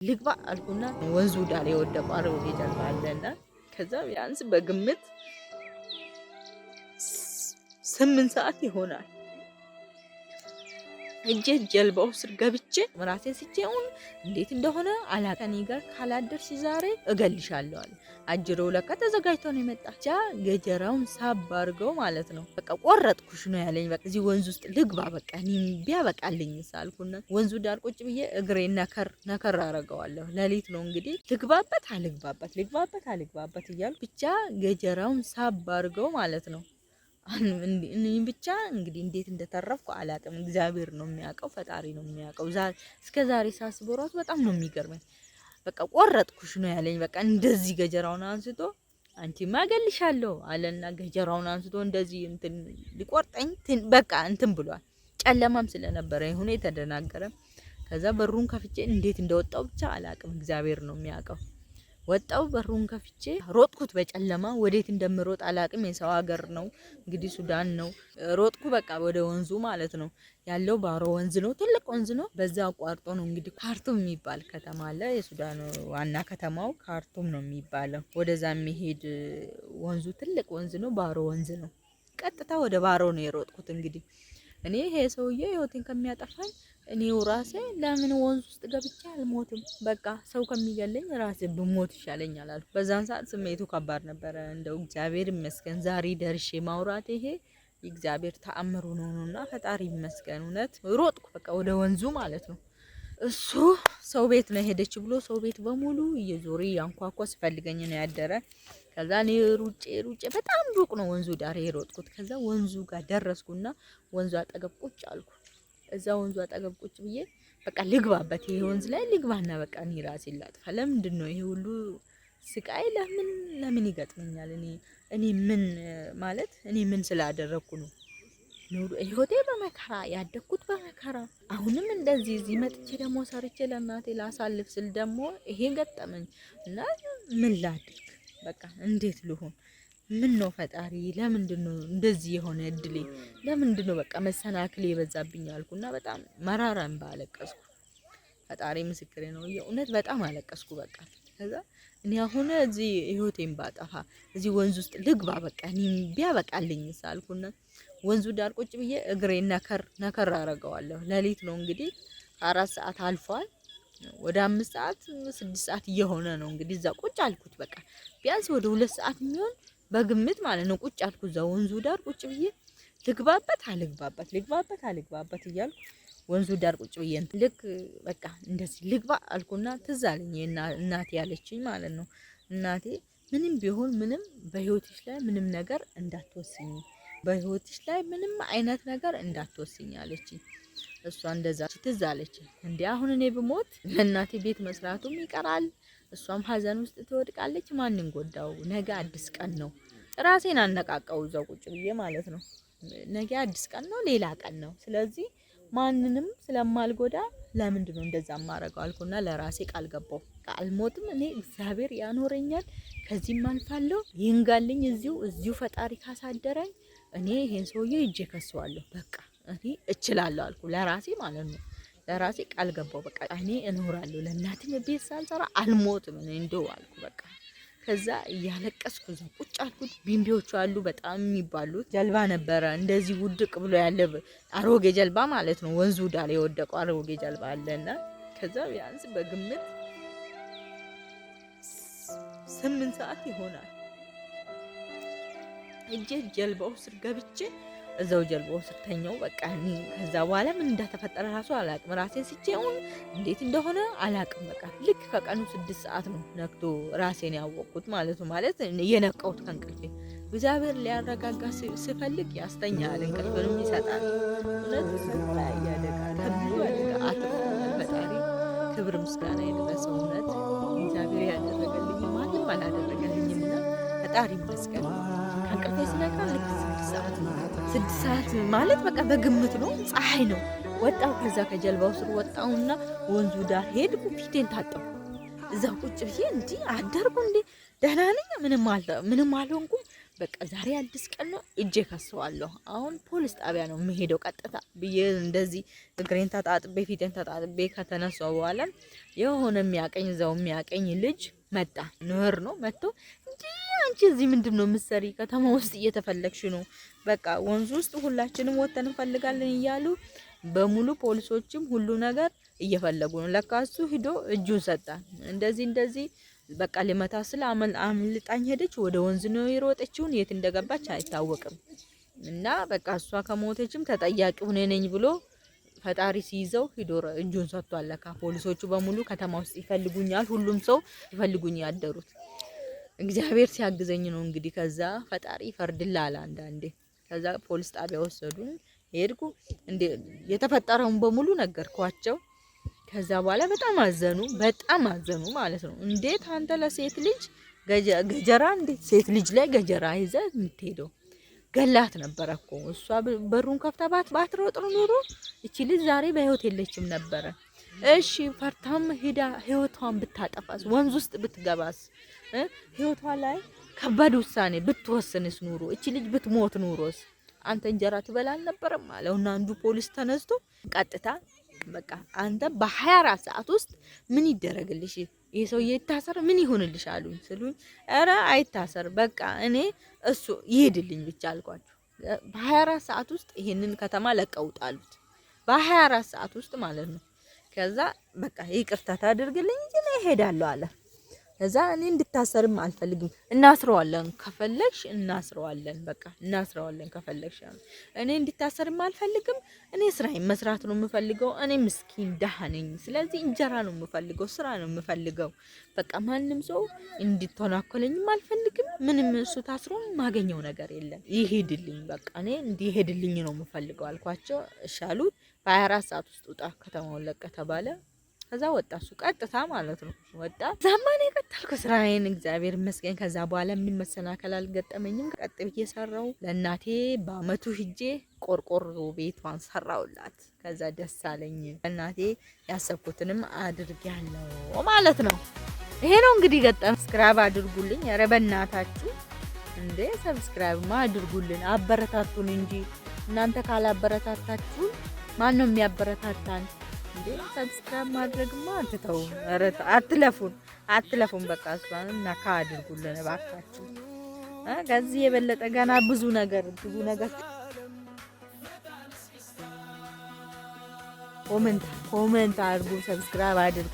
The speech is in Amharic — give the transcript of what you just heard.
ልግባ አልኩና ወንዙ ዳር የወደቀው አሮጌ ጀልባ አለና ከዛ ቢያንስ በግምት 8 ሰዓት ይሆናል እጄ ጀልባው ስር ገብቼ ራሴን ስቼውን እንዴት እንደሆነ አላቀኒ ጋር ካላደርሽ ዛሬ እገልሻለሁ አለ። አጅሮ ለካ ተዘጋጅቶ ነው የመጣቻ ገጀራውን ሳብ አድርገው ማለት ነው። በቃ ቆረጥኩሽ ነው ያለኝ። በቃ እዚህ ወንዝ ውስጥ ልግባ በቃ እኔ ቢያበቃልኝ ሳልኩና ወንዙ ዳር ቁጭ ብዬ እግሬ ነከር አረጋዋለሁ። ሌሊት ነው እንግዲህ ልግባበት አልግባበት እያሉ ብቻ ገጀራውን ሳብ አድርገው ማለት ነው። እኔ ብቻ እንግዲህ እንዴት እንደተረፍኩ አላውቅም። እግዚአብሔር ነው የሚያውቀው፣ ፈጣሪ ነው የሚያውቀው። እስከ ዛሬ ሳስበው ራሱ በጣም ነው የሚገርመኝ። በቃ ቆረጥኩሽ ነው ያለኝ። በቃ እንደዚህ ገጀራውን አንስቶ አንቺማ እገልሻለሁ አለና ገጀራውን አንስቶ እንደዚህ እንትን ሊቆርጠኝ በቃ እንትን ብሏል። ጨለማም ስለነበረ ይሁን የተደናገረ። ከዛ በሩን ከፍቼ እንዴት እንደወጣው ብቻ አላውቅም። እግዚአብሔር ነው የሚያውቀው። ወጣው በሩን ከፍቼ ሮጥኩት በጨለማ ወዴት እንደምሮጥ አላቅም። የሰው ሀገር ነው እንግዲህ ሱዳን ነው። ሮጥኩ በቃ ወደ ወንዙ ማለት ነው። ያለው ባሮ ወንዝ ነው፣ ትልቅ ወንዝ ነው። በዛ አቋርጦ ነው እንግዲህ ካርቱም የሚባል ከተማ አለ። የሱዳን ዋና ከተማው ካርቱም ነው የሚባለው። ወደዛ የሚሄድ ወንዙ ትልቅ ወንዝ ነው፣ ባሮ ወንዝ ነው። ቀጥታ ወደ ባሮ ነው የሮጥኩት። እንግዲህ እኔ ይሄ ሰውዬ ህይወቴን ከሚያጠፋኝ እኔው ራሴ ለምን ወንዝ ውስጥ ገብቼ አልሞትም? በቃ ሰው ከሚገለኝ ራሴ ብሞት ይሻለኛል አልኩ። በዛን ሰዓት ስሜቱ ከባድ ነበረ። እንደው እግዚአብሔር ይመስገን ዛሬ ደርሼ ማውራት ይሄ የእግዚአብሔር ተአምሩ ነውና ፈጣሪ ይመስገን። እውነት ሮጥኩ በቃ ወደ ወንዙ ማለት ነው። እሱ ሰው ቤት ነው ሄደች ብሎ ሰው ቤት በሙሉ እየዞረ ያንኳኳ ሲፈልገኝ ነው ያደረ። ከዛ እኔ ሩጬ በጣም ሩቅ ነው ወንዙ ዳር የሮጥኩት። ከዛ ወንዙ ጋር ደረስኩና ወንዙ አጠገብ ቁጭ አልኩ። እዛ ወንዙ አጠገብ ቁጭ ብዬ በቃ ልግባበት ይሄ ወንዝ ላይ ልግባና በቃ እኔ ራሴን ላጥፋ። ለምንድን ነው ይሄ ሁሉ ስቃይ ለምን ይገጥመኛል? እኔ ምን ማለት እኔ ምን ስላደረኩ ነው? ህይወቴ በመከራ ያደግኩት በመከራ አሁንም እንደዚህ እዚህ መጥቼ ደግሞ ሰርቼ ለእናቴ ላሳልፍ ስል ደግሞ ይሄ ገጠመኝ እና ምን ላድርግ? በቃ እንዴት ልሆን? ምን ነው ፈጣሪ ለምንድን ነው እንደዚህ የሆነ እድሌ? ለምንድን ነው በቃ መሰናክል የበዛብኝ አልኩና በጣም መራራም ባለቀስኩ። ፈጣሪ ምስክሬ ነው። የእውነት በጣም አለቀስኩ። በቃ ከዛ እኔ አሁን እዚህ ህይወቴን ባጠፋ እዚህ ወንዝ ውስጥ ልግባ በቃ እኔ ቢያበቃልኝ ሳልኩና ወንዙ ዳር ቁጭ ብዬ እግሬ ነከር አረጋዋለሁ። ሌሊት ነው እንግዲህ 4 ሰዓት አልፏል። ወደ 5 ሰዓት 6 ሰዓት እየሆነ ነው እንግዲህ እዛ ቁጭ አልኩት። በቃ ቢያንስ ወደ 2 ሰዓት የሚሆን በግምት ማለት ነው ቁጭ አልኩ እዛ ወንዙ ዳር ቁጭ ብዬ ልግባበት አልግባበት እያልኩ ወንዙ ዳር ቁጭ ብዬ ልክ በቃ እንደዚህ ልግባ አልኩና ትዝ አለኝ እናቴ ያለችኝ ማለት ነው። እናቴ ምንም ቢሆን ምንም በህይወትሽ ላይ ምንም ነገር እንዳትወስኝ፣ በህይወትሽ ላይ ምንም አይነት ነገር እንዳትወስኝ አለችኝ። እሷ እንደዛ ትዝ አለችኝ። እንዴ አሁን እኔ ብሞት ለእናቴ ቤት መስራቱም ይቀራል፣ እሷም ሀዘን ውስጥ ትወድቃለች። ማንን ጎዳው? ነገ አዲስ ቀን ነው። ራሴን አነቃቃው እዛው ቁጭ ብዬ ማለት ነው። ነገ አዲስ ቀን ነው፣ ሌላ ቀን ነው። ስለዚህ ማንንም ስለማልጎዳ ለምንድን ነው እንደዛ ማረጋው አልኩና ለራሴ ቃል ገባው። አልሞትም፣ እኔ እግዚአብሔር ያኖረኛል፣ ከዚህም አልፋለሁ። ይንጋልኝ እዚሁ ፈጣሪ ካሳደረኝ እኔ ይሄን ሰውዬ እጄ ከሰዋለሁ። በቃ እኔ እችላለሁ አልኩ ለራሴ ማለት ነው። ለራሴ ቃል ገባው። በቃ እኔ እኖራለሁ፣ ለእናቴ ቤት ሳልሰራ አልሞትም እኔ እንደው አልኩ በቃ። ከዛ እያለቀስኩ እዛ ቁጭ አልኩት። ቢምቢዎቹ አሉ በጣም የሚባሉት። ጀልባ ነበረ እንደዚህ ውድቅ ብሎ ያለ አሮጌ ጀልባ ማለት ነው። ወንዙ ዳር የወደቀው አሮጌ ጀልባ አለና ከዛ ቢያንስ በግምት 8 ሰዓት ይሆናል እጄ ጀልባው ስር ገብቼ እዛው ጀልባው ስር ተኛው። በቃ እኔ ከዛ በኋላ ምን እንደተፈጠረ ራሱ አላቅም። ራሴን ስቼውን እንዴት እንደሆነ አላቅም። በቃ ልክ ከቀኑ 6 ሰዓት ነው ነክቶ ራሴን ያወቅኩት ማለት ነው። ማለት የነቃሁት ከእንቅልፌ። እግዚአብሔር ሊያረጋጋ ሲፈልግ ያስተኛል፣ እንቅልፍንም ይሰጣል። እውነት ያደጋ ከብዙ አደጋ አትርፎኛል ፈጣሪ። ክብር ምስጋና የደረሰው እውነት እግዚአብሔር ያደረገልኝ ማንም አላደረገልኝምና ፈጣሪ ይመስገን። ከእንቅልፌ ስነቃ ልክ 6 ሰዓት ነው። 6 ሰዓት ማለት በቃ በግምት ነው። ፀሐይ ነው። ወጣው ከዛ ከጀልባው ስር ወጣውና ወንዙ ዳር ሄድኩ። ፊቴን ታጠብኩ። እዛ ቁጭ ብዬ እንዴ አደርኩ እንዴ ደህና ነኝ፣ ምንም አልሆንኩም። በቃ ዛሬ አዲስ ቀን ነው እጄ ከሰዋለሁ። አሁን ፖሊስ ጣቢያ ነው የምሄደው ቀጥታ ብዬ እንደዚህ እግሬን ተጣጥቤ ፊቴን ተጣጥቤ ከተነሳው በኋላ የሆነ የሚያቀኝ ልጅ መጣ። ንህር ነው መጥቶ እንዴ አንቺ እዚህ ምንድነው የምትሰሪ? ከተማ ውስጥ እየተፈለግሽ ነው። በቃ ወንዝ ውስጥ ሁላችንም ወተን እንፈልጋለን እያሉ በሙሉ ፖሊሶችም ሁሉ ነገር እየፈለጉ ነው። ለካሱ ሂዶ እጁን ሰጣ። እንደዚህ በቃ ሊመታ ስለ አምልጣኝ ሄደች። ወደ ወንዝ ነው የሮጠችውን፣ የት እንደገባች አይታወቅም። እና በቃ እሷ ከሞተችም ተጠያቂው እኔ ነኝ ብሎ ፈጣሪ ሲይዘው ሂዶ እጁን ሰጥቷል። ለካ ፖሊሶቹ በሙሉ ከተማ ውስጥ ይፈልጉኛል፣ ሁሉም ሰው ይፈልጉኝ ያደሩት እግዚአብሔር ሲያግዘኝ ነው እንግዲህ። ከዛ ፈጣሪ ይፈርድላል አንዳንዴ። ከዛ ፖሊስ ጣቢያ ወሰዱኝ። ሄድኩ እንደ የተፈጠረውን በሙሉ ነገርኳቸው። ከዛ በኋላ በጣም አዘኑ ማለት ነው። እንዴት አንተ ለሴት ልጅ ገጀራ እንዴት ሴት ልጅ ላይ ገጀራ ይዘህ የምትሄደው? ገላት ነበረ እኮ እሷ በሩን ከፍታ ባትሮጥ ኑሮ እቺ ልጅ ዛሬ በህይወት የለችም ነበረ። እሺ ፈርታም ሄዳ ህይወቷን ብታጠፋስ፣ ወንዝ ውስጥ ብትገባስ፣ ህይወቷ ላይ ከባድ ውሳኔ ብትወስንስ ኑሮ እቺ ልጅ ብትሞት ኑሮስ አንተ እንጀራ ትበላ አልነበረም አለውና አንዱ ፖሊስ ተነስቶ ቀጥታ በቃ አንተ በ24 ሰዓት ውስጥ ምን ይደረግልሽ? ይሄ ሰውዬ ይታሰር ምን ይሆንልሽ አሉኝ። ስሉኝ ኧረ አይታሰር በቃ እኔ እሱ ይሄድልኝ ብቻ አልኳቸው። በ24 ሰዓት ውስጥ ይሄንን ከተማ ለቀውጣሉት። በ24 ሰዓት ውስጥ ማለት ነው። ከዛ በቃ ይቅርታ ታደርግልኝ እንጂ እኔ እሄዳለሁ አለ። ከዛ እኔ እንድታሰርም አልፈልግም፣ እናስረዋለን ከፈለግሽ እናስረዋለን፣ በቃ እናስረዋለን ከፈለግሽ። እኔ እንድታሰርም አልፈልግም፣ እኔ ስራዬን መስራት ነው የምፈልገው። እኔ ምስኪን ደሃ ነኝ፣ ስለዚህ እንጀራ ነው የምፈልገው፣ ስራ ነው የምፈልገው። በቃ ማንም ሰው እንድትተናኮለኝም አልፈልግም። ምንም እሱ ታስሮ ማገኘው ነገር የለም፣ ይሄድልኝ፣ በቃ እኔ እንዲሄድልኝ ነው የምፈልገው አልኳቸው። እሻሉ በ24 ሰዓት ውስጥ ውጣ ከተማውን ለቀ ተባለ። ከዛ ወጣ እሱ ቀጥታ ማለት ነው ወጣ። ዛማኔ ቀጥልኩ ስራዬን እግዚአብሔር ይመስገን። ከዛ በኋላ ምንም መሰናከል አልገጠመኝም። ቀጥ ብዬ ሰራው። ለእናቴ በአመቱ ሂጄ ቆርቆሮ ቤቷን ሰራውላት። ከዛ ደስ አለኝ። እናቴ ያሰብኩትንም አድርጌያለሁ ማለት ነው። ይሄ ነው እንግዲህ ገጠም። ሰብስክራይብ አድርጉልኝ። ኧረ በእናታችሁ እንዴ ሰብስክራይብማ አድርጉልን፣ አበረታቱን እንጂ እናንተ ካላበረታታችሁን ማን ነው የሚያበረታታን? እንዴ ሰብስክራይብ ማድረግማ አትተው። ኧረ አትለፉን። በቃ እሷን ነካ አድርጉልን እባካችሁ። ከዚህ የበለጠ ገና ብዙ ነገር ኮሜንት አድርጉ፣ ሰብስክራይብ አድርጉ።